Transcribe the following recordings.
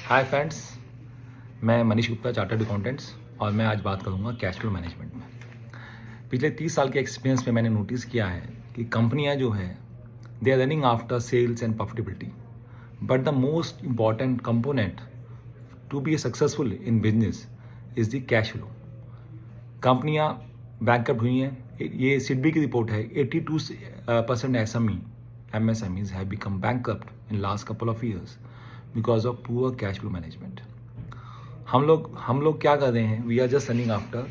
Hi friends, मैं Manish Gupta, chartered accountants, और मैं आज बात करूंगा कैश फ्लो मैनेजमेंट में। पिछले 30 साल के एक्सपीरियंस में मैंने नोटिस किया है कि कंपनियां जो है they are running after sales and profitability, but the most important component to be successful in business is the cash flow. कंपनियां बैंकरप्ट हुई हैं। ये सिडबी की रिपोर्ट है। 82% MSMEs have become bankrupt in last couple of years because of poor cash flow management. हम लोग क्या कर रहे हैं? We are just running after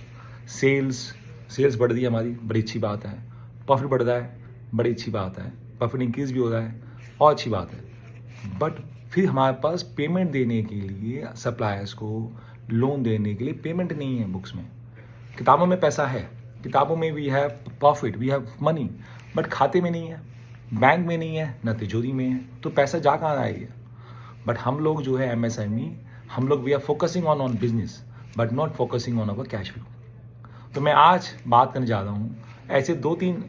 sales बढ़ रही है हमारी, बड़ी अच्छी बात है। प्रॉफिट बढ़ रहा है, बड़ी अच्छी बात है। प्रॉफिट इंक्रीज भी हो रहा है और अच्छी बात है। बट फिर हमारे पास पेमेंट देने के लिए, सप्लायर्स को लोन देने के लिए पेमेंट नहीं है बुक्स में। किताबों में पैसा है, किताबों में we have profit, we have money, but खाते में नहीं है, बैंक में नहीं है, न तिजोरी में है। तो पैसा जा कहाँ रहा है? बट हम लोग जो है MSME, हम लोग we are focusing on business but not focusing on our cash flow. तो मैं आज बात करने जा रहा हूँ ऐसे 2-3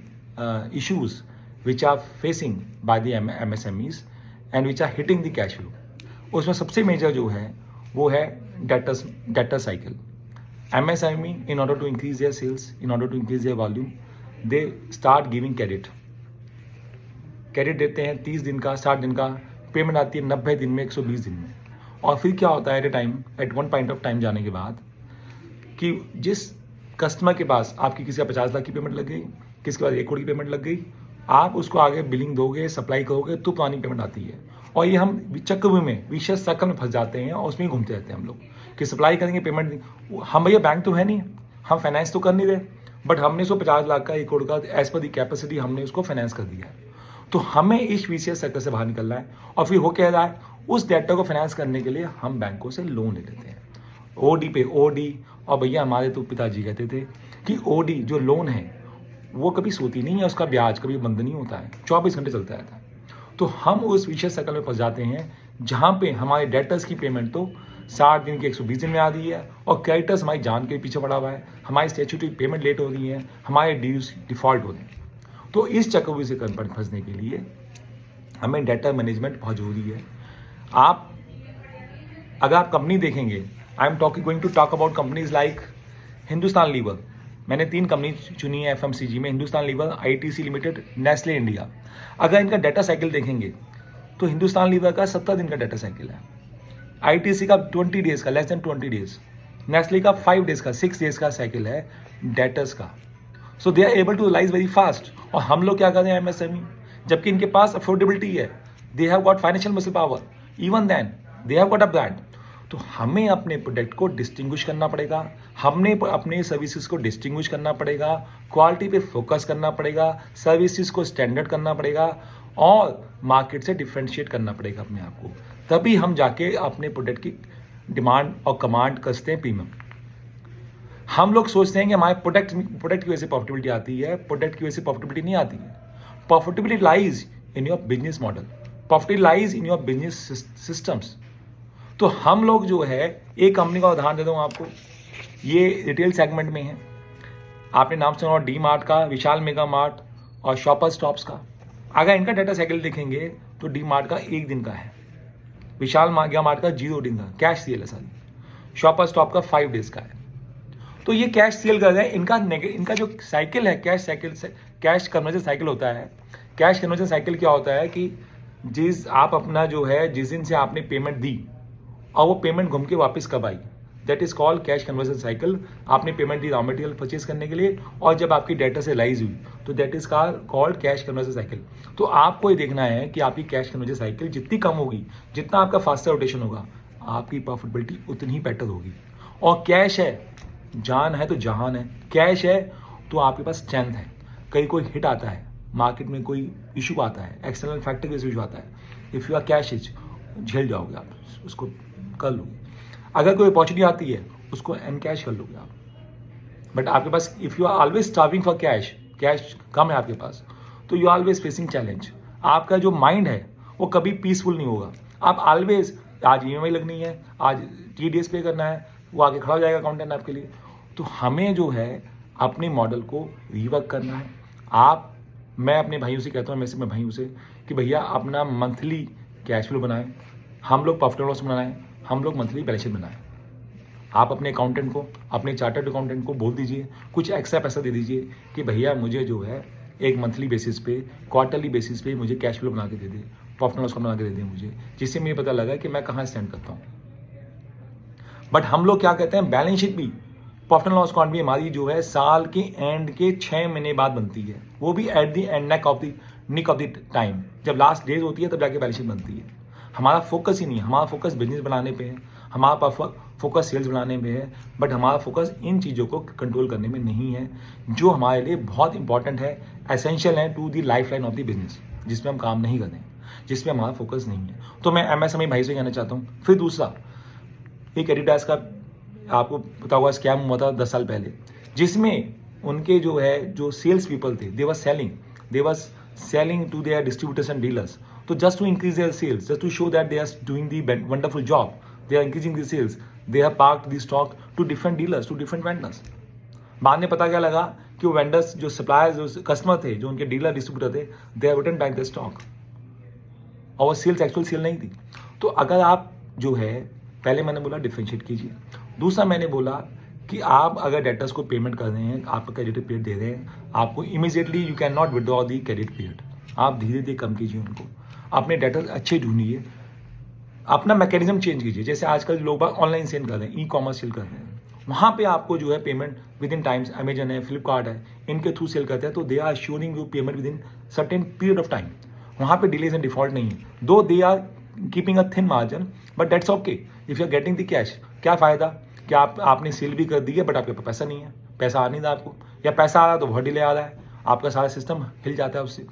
issues which are facing by the MSMEs and which are hitting the cash flow. उसमें सबसे मेजर जो है वो है debtor cycle. MSME, in order to increase their sales, in order to increase their volume, they start giving credit देते हैं 30 दिन का, 60 दिन का। पेमेंट आती है 90 दिन में, 120 दिन में। और फिर क्या होता है at one point of time जाने के बाद कि जिस कस्टमर के पास आपकी किसी का 50 लाख की पेमेंट लग गई, किसके पास 1 करोड़ की पेमेंट लग गई, आप उसको आगे बिलिंग दोगे, सप्लाई करोगे तो पुरानी पेमेंट आती है। और ये हम चक्रव्यूह में, विशेष सर्कल में फंस जाते हैं और उसमें ही घूमते रहते हैं हम लोग कि सप्लाई करेंगे, पेमेंट। हम भैया बैंक तो है नहीं, हम फाइनेंस तो कर नहीं रहे, बट हमने उसको 50 लाख का, 1 करोड़ का, एज पर दी कैपेसिटी हमने उसको फाइनेंस कर दिया है। तो हमें इस विशेष सर्कल से बाहर निकलना है। और फिर हो क्या रहा है, उस डेटा को फाइनेंस करने के लिए हम बैंकों से लोन ले लेते हैं, ओडी पे ओडी। और भैया हमारे तो पिताजी कहते थे कि ओडी जो लोन है वो कभी सोती नहीं है, उसका ब्याज कभी बंद नहीं होता है, 24 घंटे चलता रहता है। तो हम उस विशेष सर्कल में फंस जाते हैं जहाँ पे हमारे डेटर्स की पेमेंट तो 60 दिन की 120 दिन में आ रही है और क्रेडिटर्स हमारी जान के पीछे पड़ा हुआ है, हमारी स्टैट्यूटरी पेमेंट लेट हो रही है, हमारे ड्यूज डिफॉल्ट हो रहे हैं। तो इस चक्रव्यूह से फंसने के लिए हमें डेटा मैनेजमेंट बहुत जरूरी है। अगर आप कंपनी देखेंगे, I am going to talk about companies like Hindustan Lever. मैंने 3 कंपनी चुनी है FMCG में, Hindustan Lever, ITC limited, Nestle India. अगर इनका डाटा साइकिल देखेंगे तो हिंदुस्तान लीवर का 70 दिन का डाटा साइकिल है, ITC का 20 डेज का, लेस देन 20 डेज, नेस्ले का 5 डेज का, 6 डेज का साइकिल है डेटर्स का। So they are able to realise very fast. और हम लोग क्या कर रहे हैं MSME, जबकि इनके पास अफोर्डेबिलिटी है, they have got financial muscle power, even then they have got a brand. तो हमें अपने प्रोडक्ट को डिस्टिंग्विश करना पड़ेगा, हमने अपने सर्विसेज को डिस्टिंग्विश करना पड़ेगा, क्वालिटी पे फोकस करना पड़ेगा, सर्विसेज को स्टैंडर्ड करना पड़ेगा और मार्केट से डिफ्रेंशिएट करना पड़ेगा अपने आप को। तभी हम जाके अपने प्रोडक्ट की डिमांड और कमांड करते हैं प्रीमियम। हम लोग सोचते हैं कि हमारे प्रोडक्ट की वजह से प्रॉफिटेबिलिटी आती है, प्रोडक्ट की वजह से प्रॉफिटेबिलिटी नहीं आती है। Profitability lies in your business model, profitability lies in your business systems. तो हम लोग जो है, एक कंपनी का उदाहरण दे दूँ आपको, ये रिटेल सेगमेंट में है। आपने नाम सुना डी मार्ट का, विशाल मेगा मार्ट और शॉपर स्टॉप्स का। अगर इनका डाटा साइकिल देखेंगे तो डी मार्ट का 1 दिन का है, विशाल मेगा मार्ट का 0 दिन का कैश सेल है सारी, शॉपर स्टॉप का 5 डेज का है। तो ये कैश सेल कर रहे हैं। इनका जो साइकिल है, कैश कन्वर्जन साइकिल होता है। कैश कन्वर्जन साइकिल क्या होता है कि आप अपना जो है, जिस दिन से आपने पेमेंट दी और वो पेमेंट घूम के वापस कब आई, that is called cash conversion cycle. आपने पेमेंट दी रॉ मटेरियल परचेज करने के लिए और जब आपकी डेटा से लाइज हुई तो that is called cash conversion cycle. तो आपको ये देखना है कि आपकी कैश कन्वर्जन साइकिल जितनी कम होगी, जितना आपका फास्टर रोटेशन होगा, आपकी प्रॉफिटेबिलिटी उतनी ही बेटर होगी। और कैश है, जान है तो जहान है। कैश है तो आपके पास स्ट्रेंथ है। कहीं कोई हिट आता है, मार्केट में कोई इशू आता है, एक्सटर्नल फैक्टर का इशू आता है, if you are cash is, झेल जाओगे आप, उसको कर लोगे। अगर कोई अपॉर्चुनिटी आती है, उसको एनकैश कर लोगे आप। बट आपके पास, if you are always starving for cash कम है आपके पास, तो you are always facing challenge. आपका जो माइंड है वो कभी पीसफुल नहीं होगा। आप ऑलवेज, आज EMI लगनी है, आज TDS पे करना है, वो आगे खड़ा हो जाएगा अकाउंटेंट आपके लिए। तो हमें जो है अपने मॉडल को रीवर्क करना है। मैं अपने भाइयों से कहता हूँ, मैं भाइयों से कि भैया अपना मंथली कैश फ्लो बनाएं। हम लोग प्रॉफिट एंड लॉस बनाएं, हम लोग मंथली बैलेंस शीट बनाएं। आप अपने अकाउंटेंट को, अपने चार्टर्ड अकाउंटेंट को बोल दीजिए, कुछ एक्स्ट्रा पैसा दे दीजिए कि भैया मुझे जो है एक मंथली बेसिस पे, क्वार्टरली बेसिस पे मुझे कैश फ्लो बना के दे दे, प्रॉफिट एंड लॉस बना के दे दे मुझे, जिससे मुझे पता लगा कि मैं कहाँ स्टैंड करता हूँ। बट हम लोग क्या कहते हैं, बैलेंस शीट भी, प्रॉफिट एंड लॉस अकाउंट भी हमारी जो है साल के एंड के 6 महीने बाद बनती है, वो भी at the end nick of the time, जब लास्ट डेज होती है तब जाके बैलेंस शीट बनती है। हमारा फोकस ही नहीं है, हमारा फोकस बिजनेस बनाने पे है, हमारा फोकस सेल्स बनाने में है, बट हमारा फोकस इन चीज़ों को कंट्रोल करने में नहीं है, जो हमारे लिए बहुत इंपॉर्टेंट है, एसेंशियल है to the life line of the business, जिसमें हम काम नहीं करते, जिसमें हमारा फोकस नहीं है। तो मैं MSME भाई से कहना चाहता हूँ। फिर दूसरा, एक एडिडास का आपको पता हुआ स्कैम हुआ था 10 साल पहले, जिसमें उनके जो है जो सेल्स पीपल थे, they were selling to their distributors and dealers. तो just to increase their sales, just to show that they are doing the wonderful job, they are increasing the sales, they have parked the stock to different dealers, to different vendors. बाद में पता क्या लगा कि वो vendors, जो suppliers, जो customer थे, जो उनके डीलर डिस्ट्रीब्यूटर थे, they have return back the stock, और वो सेल्स एक्चुअल सेल नहीं थी। तो अगर आप जो है, पहले मैंने बोला डिफरेंशिएट कीजिए, दूसरा मैंने बोला कि आप अगर डेटर्स को पेमेंट कर रहे हैं, आपका क्रेडिट पीरियड दे रहे हैं, आपको immediately you can not withdraw the credit period, आप धीरे धीरे कम कीजिए उनको, अपने डेटर्स अच्छे ढूंढिए, अपना मैकेनिज्म चेंज कीजिए। जैसे आजकल लोग ऑनलाइन सेल कर रहे हैं, ई-कॉमर्स सेल कर रहे हैं, वहाँ पे आपको जो है payment within times, Amazon है, फ्लिपकार्ट है, इनके थ्रू सेल करते हैं, तो they are ensuring you payment within certain period of time, वहाँ पे डिलेज एंड डिफॉल्ट नहीं है, though they are keeping a thin margin, but that's okay if you are getting the cash. क्या फ़ायदा कि आपने सेल भी कर दी है बट आपके पास पैसा नहीं है, पैसा आ नहीं था आपको, या पैसा आ रहा तो बहुत डिले आ रहा है, आपका सारा सिस्टम हिल जाता है उससे।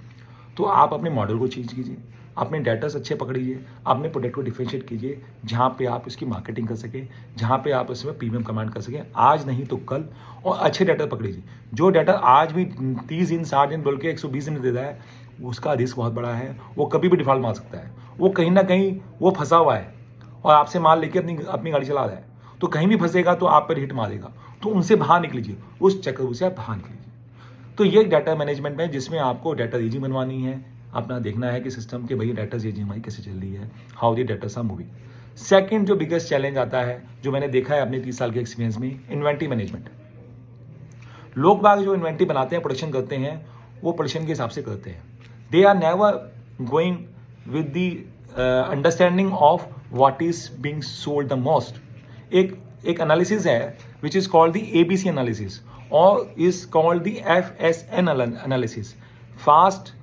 तो आप अपने मॉडल को चेंज कीजिए, अपने डेटर्स अच्छे पकड़िए, अपने प्रोडक्ट को डिफरेंशिएट कीजिए, जहाँ पे आप इसकी मार्केटिंग कर सकें, जहाँ पे आप इसमें प्रीमियम कमांड कर सकें, आज नहीं तो कल, और अच्छे डेटर पकड़िए। जो डेटर आज भी 30 दिन, 60 दिन बोल के 120 दिन दे रहा है, उसका रिस्क बहुत बड़ा है, वो कभी भी डिफॉल्ट मार सकता है, वो कहीं ना कहीं वो फंसा हुआ है और आपसे माल लेके अपनी गाड़ी चला रहा है, तो कहीं भी फंसेगा तो आप पर हिट मारेगा, तो उनसे बाहर निकलीजिए, उस चक्कर से आप बाहर निकलीजिए। तो ये डाटा मैनेजमेंट में, जिसमें आपको डाटा रीजिंग बनवानी है, अपना देखना है कि सिस्टम के भैया डाटा रीजिंग हमारी कैसे चल रही है, how the data are moving. Second जो बिगेस्ट चैलेंज आता है, जो मैंने देखा है अपने 30 साल के एक्सपीरियंस में, इन्वेंट्री मैनेजमेंट। लोग बाग जो इन्वेंट्री बनाते हैं, प्रोडक्शन करते हैं, वो प्रोडक्शन के हिसाब से करते हैं, they are never going with the understanding of what is being sold the most. एक एनालिसिस है which is called the ABC analysis, और is called the FSN analysis, fast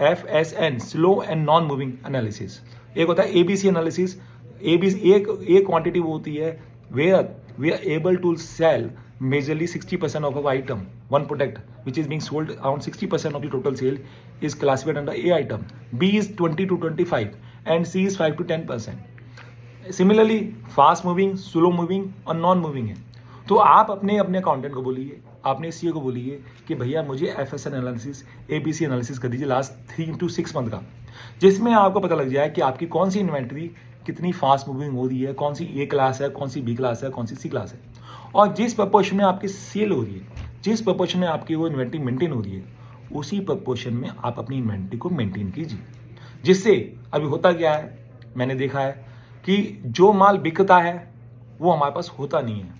FSN, slow and non moving analysis. एक होता है ABC analysis. एक quantity वो होती है where we are able to sell majorly 60% of our item, one product which is being sold around 60% of the total sale is classified under A item, B is 20 to 25 and C is 5 to 10%. Similarly fast moving, slow moving और non moving है। तो आप अपने accountant को बोलिए, अपने CEO को बोलिए कि भैया मुझे FSN एनालिसिस, ABC एनालिसिस कर दीजिए लास्ट 3 to 6 मंथ का, जिसमें आपको पता लग जाए कि आपकी कौन सी इन्वेंट्री कितनी फास्ट मूविंग हो रही है, कौन सी A क्लास है, कौन सी B क्लास है, कौन सी C क्लास है, और जिस प्रपोर्शन में आपकी सेल हो रही है, जिस प्रपोर्शन में आपकी वो इन्वेंट्री मेंटेन हो रही है, उसी प्रपोर्शन में आप अपनी इन्वेंट्री को मेंटेन कीजिए। जिससे अभी होता क्या है, मैंने देखा है कि जो माल बिकता है वो हमारे पास होता नहीं है,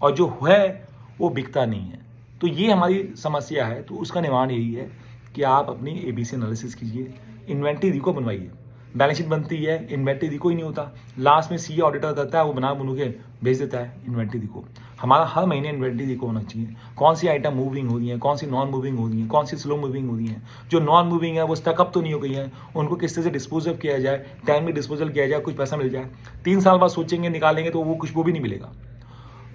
और जो है वो बिकता नहीं है। तो ये हमारी समस्या है। तो उसका निवारण यही है कि आप अपनी ABC एनालिसिस कीजिए, इन्वेंट्री रिको बनवाइए। बैलेंस शीट बनती है, इन्वेंट्री रिको ही नहीं होता, लास्ट में CA ऑडिटर करता है, वो बना बनू के भेज देता है इन्वेंट्री रिको। हमारा हर महीने इन्वेंट्री रिको होना चाहिए, कौन सी आइटम मूविंग हो रही है, कौन सी नॉन मूविंग हो रही है, कौन सी स्लो मूविंग हो रही है, जो नॉन मूविंग है वो स्टकअप तो नहीं हो गई है, उनको किस तरह से डिस्पोजल किया जाए, टाइमली डिस्पोजल किया जाए, कुछ पैसा मिल जाए। 3 साल बाद सोचेंगे निकालेंगे तो वो भी नहीं मिलेगा।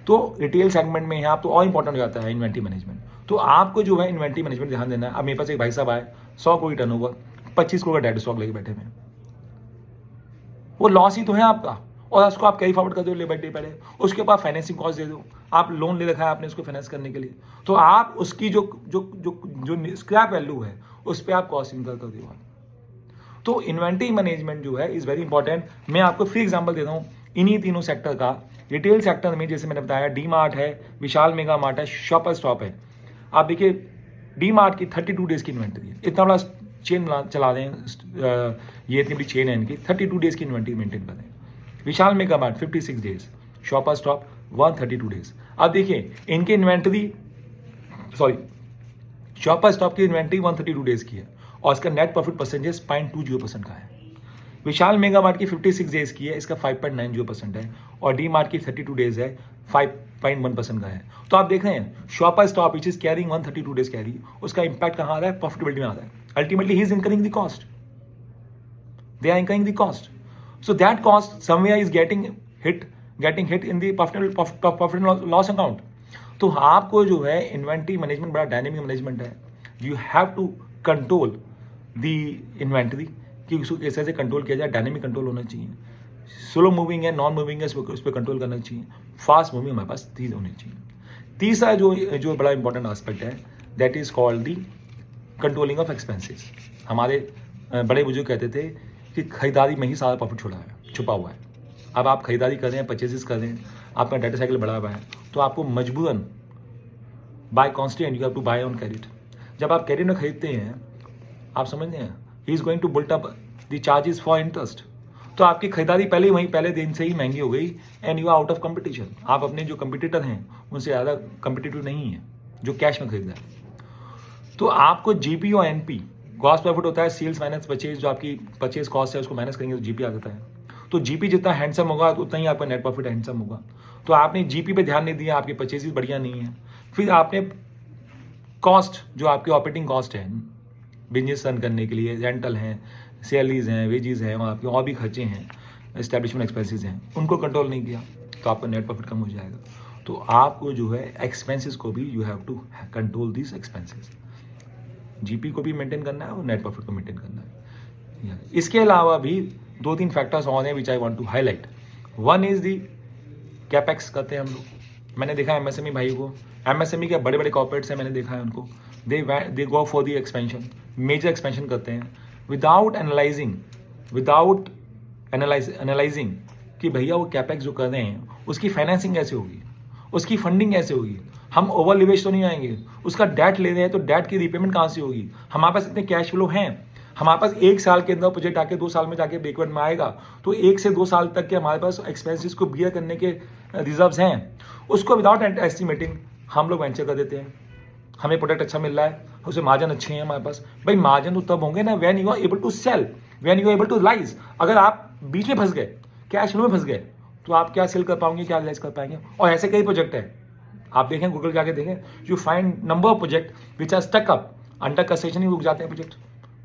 तो रिटेल सेगमेंट में यहाँ तो और इंपॉर्टेंट हो जाता है इन्वेंट्री मैनेजमेंट। तो आपको जो है इन्वेंट्री मैनेजमेंट ध्यान देना है। अब मेरे पास एक भाई साहब आए, 100 करोड़ टर्नओवर, 25 करोड़ का डेट स्टॉक लेके बैठे हुए, वो लॉस ही तो है आपका, और उसको आप कैरी फॉरवर्ड कर दो लेबर डे पहले, उसके बाद फाइनेंसिंग कॉस्ट दे दो, आप लोन ले रखा है आपने उसको फाइनेंस करने के लिए, तो आप उसकी जो जो जो जो स्क्रैप वैल्यू है उस पर आप कॉस्ट इनकर कर दो। तो इन्वेंट्री मैनेजमेंट जो है इज वेरी इंपॉर्टेंट। मैं आपको फ्री एग्जांपल देता हूँ इन्हीं तीनों सेक्टर का। रिटेल सेक्टर में जैसे मैंने बताया, डी मार्ट है, विशाल मेगा मार्ट है, शॉपर स्टॉप है। आप देखिए डी मार्ट की 32 डेज की इन्वेंट्री है, इतना बड़ा चेन चला रहे हैं, ये इतनी बड़ी चेन है इनकी, 32 डेज की इन्वेंट्री मेंटेन कर रहे हैं। Vishal mega mart 56 days, Shopper Stop 132 days. अब देखिए इनकी इन्वेंट्री, सॉरी, शॉपर स्टॉप की इन्वेंट्री 132 डेज की है और इसका नेट प्रॉफिट परसेंटेज 0.20% का है। विशाल मेगा मार्ट की 56 डेज की है, इसका 5.90% है और डी मार्ट की 32 डेज है, 5.1% का है। तो आप देख रहे हैं Shopper Stop which is carrying 132 days carry, उसका इंपैक्ट कहाँ आ रहा है? प्रॉफिटेबिलिटी में आ रहा है। Ultimately he is incurring the cost, they are incurring the cost, so that cost somewhere is getting hit in the profit loss account. तो आपको जो है इन्वेंट्री मैनेजमेंट बड़ा डायनेमिक मैनेजमेंट है। You have to control the inventory कि उसको कैसे से कंट्रोल किया जाए। डायनेमिक कंट्रोल होना चाहिए, स्लो मूविंग है, नॉन मूविंग है, उस पर कंट्रोल करना चाहिए, फास्ट मूविंग हमारे पास चीज़ होनी चाहिए। तीसरा जो बड़ा इंपॉर्टेंट एस्पेक्ट है that is called the controlling of expenses. हमारे बड़े बुजुर्ग कहते थे कि खरीदारी में ही सारा प्रॉफिट छुपा हुआ है। अब आप खरीदारी कर रहे हैं, परचेजेस कर रहे हैं, आपका डाटा साइकिल बढ़ा हुआ है, तो आपको मजबूरन by constant you have to buy on credit. जब आप क्रेडिट में खरीदते हैं, आप समझते हैं he is going to build up the charges for interest. तो आपकी खरीदारी पहले दिन से ही महंगी हो गई and you are out of competition. आप अपने जो कंपटीटर हैं उनसे ज़्यादा कंपटीटिव नहीं है जो कैश में खरीद रहा है। तो आपको जीपी और एनपी, ग्रॉस प्रॉफिट होता है सेल्स माइनस परचेज, जो आपकी परचेज कॉस्ट है उसको माइनस करेंगे तो जीपी आ जाता है। तो जीपी जितना हैंडसम होगा उतना ही आपका नेट प्रॉफिट हैंडसम होगा। तो आपने जीपी पे ध्यान नहीं दिया, आपकी परचेजेस बढ़िया नहीं है। फिर आपने कॉस्ट, जो आपकी ऑपरेटिंग कॉस्ट है बिजनेस रन करने के लिए, रेंटल हैं, सैलरीज हैं, वेजेस हैं और आपके और भी खर्चे हैं, एस्टेब्लिशमेंट एक्सपेंसेस हैं, उनको कंट्रोल नहीं किया तो आपका नेट प्रॉफिट कम हो जाएगा। तो आपको जो है एक्सपेंसेस को भी you have to control this expenses. GP को भी मेंटेन करना है और नेट प्रॉफिट को मेंटेन करना है। इसके अलावा भी 2-3 फैक्टर्स और हैं which I want to highlight. One is the capex करते हैं हम लोग। मैंने देखा एमएसएमई भाई को, एमएसएमई के बड़े बड़े कॉर्पोरेट्स हैं, मैंने देखा है उनको, they go for the expansion, major expansion करते हैं विदाउट एनालाइजिंग कि भैया वो कैपेक्स जो कर रहे हैं उसकी फाइनेंसिंग कैसे होगी, उसकी फंडिंग कैसे होगी। हम ओवर लिवेज तो नहीं आएंगे, उसका डेट ले रहे हैं तो डेट की रीपेमेंट कहाँ से होगी। हमारे पास इतने कैश फ्लो हैं, हमारे पास 1 साल के अंदर प्रोजेक्ट आके 2 साल में जाके बैकवर्ड में आएगा, तो 1 से 2 साल तक के हमारे पास एक्सपेंसेस को बियर करने के रिजर्व्स हैं। उसको विदाउट एस्टिमेटिंग हम लोग वेंचर कर देते हैं। हमें प्रोडक्ट अच्छा मिल रहा है, उससे मार्जिन अच्छे हैं हमारे पास। भाई मार्जिन तो तब होंगे ना when you are able to sell, when you are able to rise. अगर आप बीच में फंस गए, कैश फ्लो में फंस गए, तो आप क्या सेल कर पाओगे, क्या रिलाइज कर पाएंगे। और ऐसे कई प्रोजेक्ट है, आप देखें गूगल जाके देखें, you find number of project which are stuck up, under construction ही रुक जाते हैं project.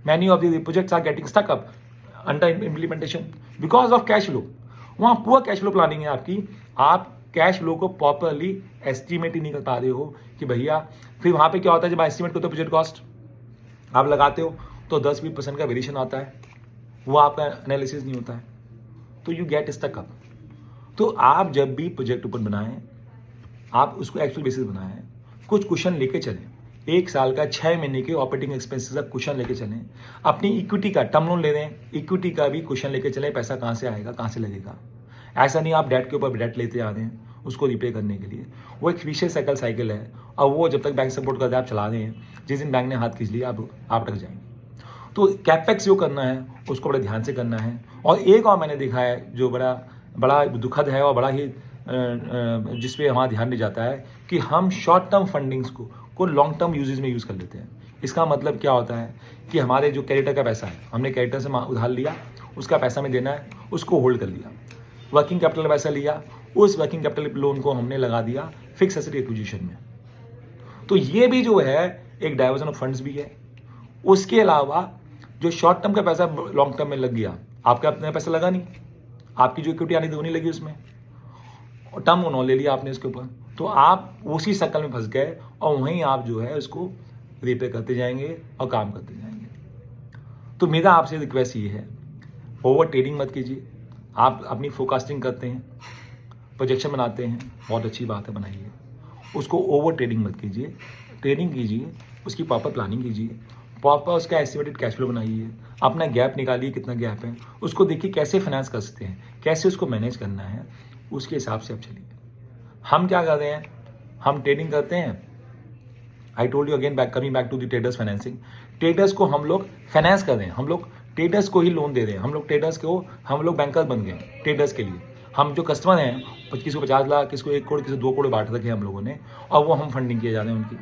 Many of the projects are getting stuck up under implementation because of cash flow. वहाँ पुअर कैश फ्लो प्लानिंग है आपकी, आप कैश फ्लो को properly estimate ही नहीं कर पा रहे हो कि भैया। फिर वहाँ पे क्या होता है, जब एस्टिमेट करते हो प्रोजेक्ट कॉस्ट आप लगाते हो तो 10-20% का वेरिएशन आता है, वो आपका एनालिसिस नहीं होता है, तो यू गेट स्टक अप। तो आप जब भी प्रोजेक्ट ऊपर बनाएं, आप उसको एक्चुअल बेसिस बनाएं, कुछ क्वेश्चन लेके चलें। 1 साल का 6 महीने के ऑपरेटिंग एक्सपेंसेस का क्वेश्चन लेके चलें। अपनी इक्विटी का टर्म लोन ले रहे हैं, इक्विटी का भी क्वेश्चन लेके चलें, पैसा कहाँ से आएगा, कहाँ से लगेगा। ऐसा नहीं आप डेट के ऊपर डेट लेते आ रहे हैं उसको रिपे करने के लिए। वो एक विशेष साइकिल है और वो जब तक बैंक सपोर्ट करते आप चला रहे हैं, जिस दिन बैंक ने हाथ खींच लिया आप अटक जाएंगे। तो कैपेक्स जो करना है उसको बड़े ध्यान से करना है। और एक और मैंने देखा है जो बड़ा दुखद है और बड़ा ही जिस पे हमारा ध्यान नहीं जाता है कि हम शॉर्ट टर्म फंडिंग्स को लॉन्ग टर्म यूजेज में यूज़ कर लेते हैं। इसका मतलब क्या होता है कि हमारे जो क्रेडिटर का पैसा है, हमने क्रेडिटर से उधार लिया, उसका पैसा हमें देना है, उसको होल्ड कर लिया। वर्किंग कैपिटल का पैसा लिया, उस वर्किंग कैपिटल लोन को हमने लगा दिया फिक्स एसेट एक्विजिशन में। तो ये भी जो है एक डाइवर्जन ऑफ फंड्स भी है। उसके अलावा जो शॉर्ट टर्म का पैसा लॉन्ग टर्म में लग गया, आपका अपना पैसा लगा नहीं, आपकी जो इक्विटी आनी थी वो नहीं लगी उसमें, और टर्म लोन ले लिया आपने उसके ऊपर, तो आप उसी सर्कल में फंस गए और वहीं आप जो है उसको रिपे करते जाएंगे और काम करते जाएंगे। तो मेरा आपसे रिक्वेस्ट ये है, ओवर ट्रेडिंग मत कीजिए। आप अपनी फोरकास्टिंग करते हैं, प्रोजेक्शन बनाते हैं, बहुत अच्छी बात है, बनाइए, उसको ओवर ट्रेडिंग मत कीजिए। ट्रेडिंग कीजिए, उसकी प्रॉपर प्लानिंग कीजिए, प्रॉपर उसका एस्टिमेटेड कैश फ्लो बनाइए, अपना गैप निकालिए, कितना गैप है उसको देखिए, कैसे फाइनेंस कर सकते हैं, कैसे उसको मैनेज करना है, उसके हिसाब से आप चलिए। हम क्या कर रहे हैं, हम ट्रेडिंग करते हैं। I told you again coming back to the traders financing. Traders को हम लोग फाइनेंस कर रहे हैं, हम लोग ट्रेडर्स को ही लोन दे रहे हैं हम लोग, ट्रेडर्स को हम लोग बैंकर्स बन गए ट्रेडर्स के लिए। हम जो कस्टमर हैं, किसी को 50 लाख, किसी को 1 करोड़, किसी को 2 करोड़ बांट रखे हैं हम लोगों ने, और वो हम फंडिंग किए जा रहे हैं उनकी,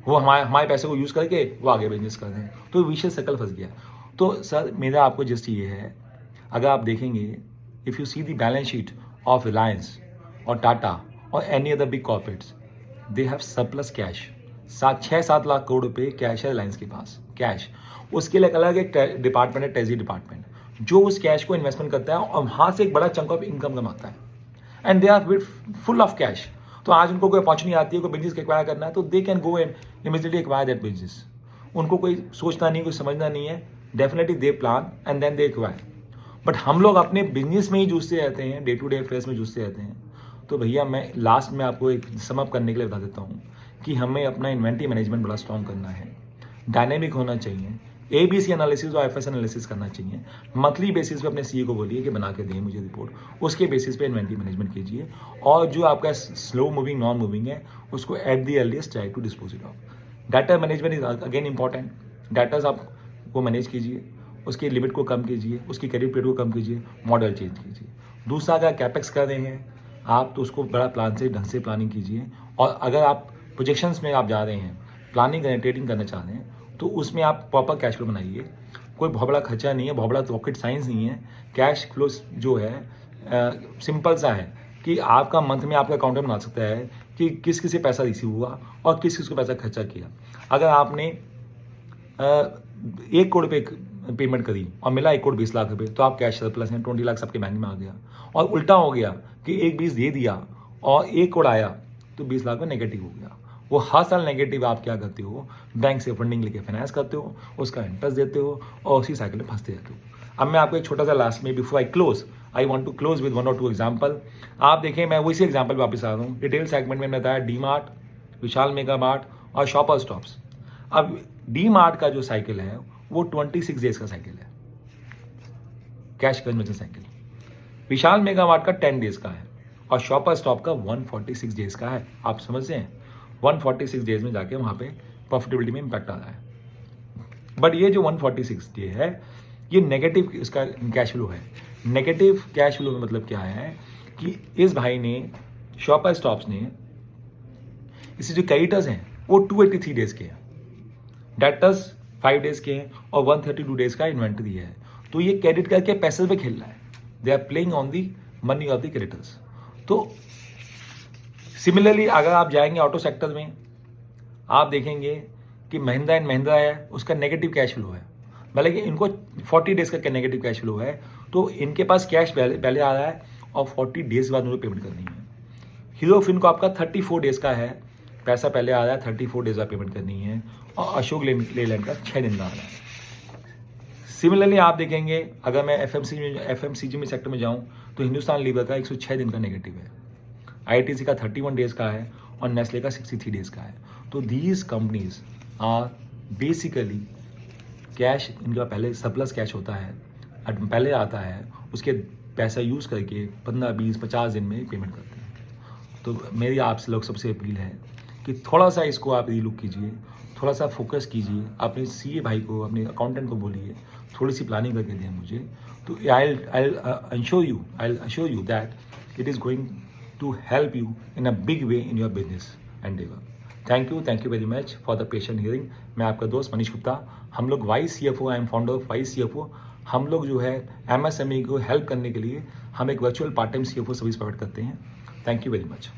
वो हमारे पैसे को यूज़ करके वो आगे बिजनेस कर रहे हैं। तो विशेष सर्कल फंस गया। तो सर मेरा आपको जस्ट ये है, अगर आप देखेंगे, if you see the balance sheet of Reliance और टाटा और any other big corporates, they have surplus cash. 6-7 lakh crore रुपए कैश है रिलायंस के पास, कैश। उसके लिए अलग एक डिपार्टमेंट है, ट्रेजरी डिपार्टमेंट, जो उस कैश को इन्वेस्टमेंट करता है और वहाँ से एक बड़ा चंक ऑफ इनकम कमाता है, and they are with full of cash. तो आज उनको कोई अपॉर्चुनिटी आती है, कोई बिजनेस एक्वायर करना है, तो they can go and immediately acquire that business. उनको कोई सोचना नहीं, कोई समझना नहीं है, definitely they plan and then they acquire. But हम लोग अपने बिजनेस में ही जूझते रहते हैं, डे टू डे अफेयर्स में जूझते रहते हैं। तो भैया मैं लास्ट में आपको एक सम अप करने के लिए बता देता हूँ कि हमें अपना इन्वेंट्री मैनेजमेंट बड़ा स्ट्रॉन्ग करना है, डायनेमिक होना चाहिए, ABC एनालिसिस और FS एनालिसिस करना चाहिए। मंथली बेसिस पे अपने CEO को बोलिए कि बना के दें मुझे रिपोर्ट, उसके बेसिस पे इन्वेंट्री मैनेजमेंट कीजिए, और जो आपका स्लो मूविंग नॉन मूविंग है उसको at the earliest try to dispose it off. Data management is again important. Datas आप को मैनेज कीजिए, उसकी लिमिट को कम कीजिए, उसकी क्रेडिट पीरियड को कम कीजिए, मॉडल चेंज कीजिए। दूसरा, अगर कैपेक्स कर रहे हैं आप तो उसको बड़ा प्लान से ढंग से प्लानिंग कीजिए, और अगर आप प्रोजेक्शंस में आप जा रहे हैं, प्लानिंग ट्रेडिंग करना चाह रहे हैं, तो उसमें आप प्रॉपर कैश फ्लो बनाइए। कोई बहुत बड़ा खर्चा नहीं है, बहुत बड़ा रॉकेट साइंस नहीं है। कैश फ्लो जो है सिंपल सा है कि आपका मंथ में आपका अकाउंट बना सकता है कि किस किस से पैसा रिसीव हुआ और किस किस को पैसा खर्चा किया। अगर आपने 1 करोड़ पे पेमेंट करी और मिला 1 करोड़ 20 लाख रुपए, तो आप कैश सरप्लस हैं, 20 लाख सबके बैंक में आ गया। और उल्टा हो गया कि 1-20 दे दिया और 1 करोड़ आया तो 20 लाख में नेगेटिव हो गया। वो हर साल नेगेटिव आप क्या करते हो, बैंक से फंडिंग लेके फाइनेंस करते हो, उसका इंटरेस्ट देते हो और उसी साइकिल में फंसते रहते हो। अब मैं आपको एक छोटा सा लास्ट में, before I want to close with 1 और 2 एग्जांपल। आप देखें, मैं वही एग्जांपल वापस आ रहा हूँ। रिटेल सेगमेंट में मैंने बताया डी मार्ट, विशाल मेगा मार्ट और शॉपर स्टॉप्स। अब डी मार्ट का जो साइकिल है वो 26 डेज का साइकिल है, कैश कन्वर्जन साइकिल। विशाल मेगा मार्ट का 10 डेज का है और शॉपर स्टॉप का 146 डेज का है। आप समझते हैं, 146 डेज में जाके वहाँ पे प्रॉफिटेबिलिटी में इम्पैक्ट आ रहा है। बट ये जो 146 डे है, ये नेगेटिव इसका कैश फ्लो है। नेगेटिव कैश फ्लो में मतलब क्या है कि इस भाई ने, शॉपर स्टॉप्स ने, इससे जो क्रेडिटर्स हैं वो 283 डेज के हैं, डेटर्स 5 डेज के हैं और 132 डेज का इन्वेंट्री है। तो ये क्रेडिट करके पैसे पे खेल रहा है, they are playing on the money of the creditors. तो सिमिलरली अगर आप जाएंगे ऑटो सेक्टर में, आप देखेंगे कि महिंद्रा एंड महिंद्रा है, उसका नेगेटिव कैश फ्लो है, मतलब कि इनको 40 डेज का नेगेटिव कैश फ्लो है। तो इनके पास कैश पहले आ रहा है और 40 डेज बाद उनको पेमेंट करनी है। हीरो फिन को आपका 34 डेज का है, पैसा पहले आ रहा है, 34 डेज बाद पेमेंट करनी है, और अशोक लेलैंड का 6 दिन का आ रहा है। सिमिलरली आप देखेंगे, अगर मैं FMCG में सेक्टर में जाऊँ तो हिंदुस्तान लीवर का 106 दिन का नेगेटिव है, ITC का 31 डेज का है और नेस्ले का 63 डेज का है। तो these companies are basically cash, इनका पहले सरप्लस कैश होता है, पहले आता है, उसके पैसा यूज़ करके 15, 20, 50 दिन में पेमेंट करते हैं। तो मेरी आपसे लोग सबसे अपील है कि थोड़ा सा इसको आप रीलुक कीजिए, थोड़ा सा फोकस कीजिए, अपने CA भाई को, अपने अकाउंटेंट को बोलिए थोड़ी सी प्लानिंग करके दें मुझे। तो I assure you that it is going to help you in a big way in your business endeavor. Thank you very much for the patient hearing. मैं आपका दोस्त मनीष गुप्ता, हम लोग vice CFO, I am founder of vice CFO। हम लोग जो है MSME को हेल्प करने के लिए हम एक virtual part time CFO service provide करते हैं। Thank you very much.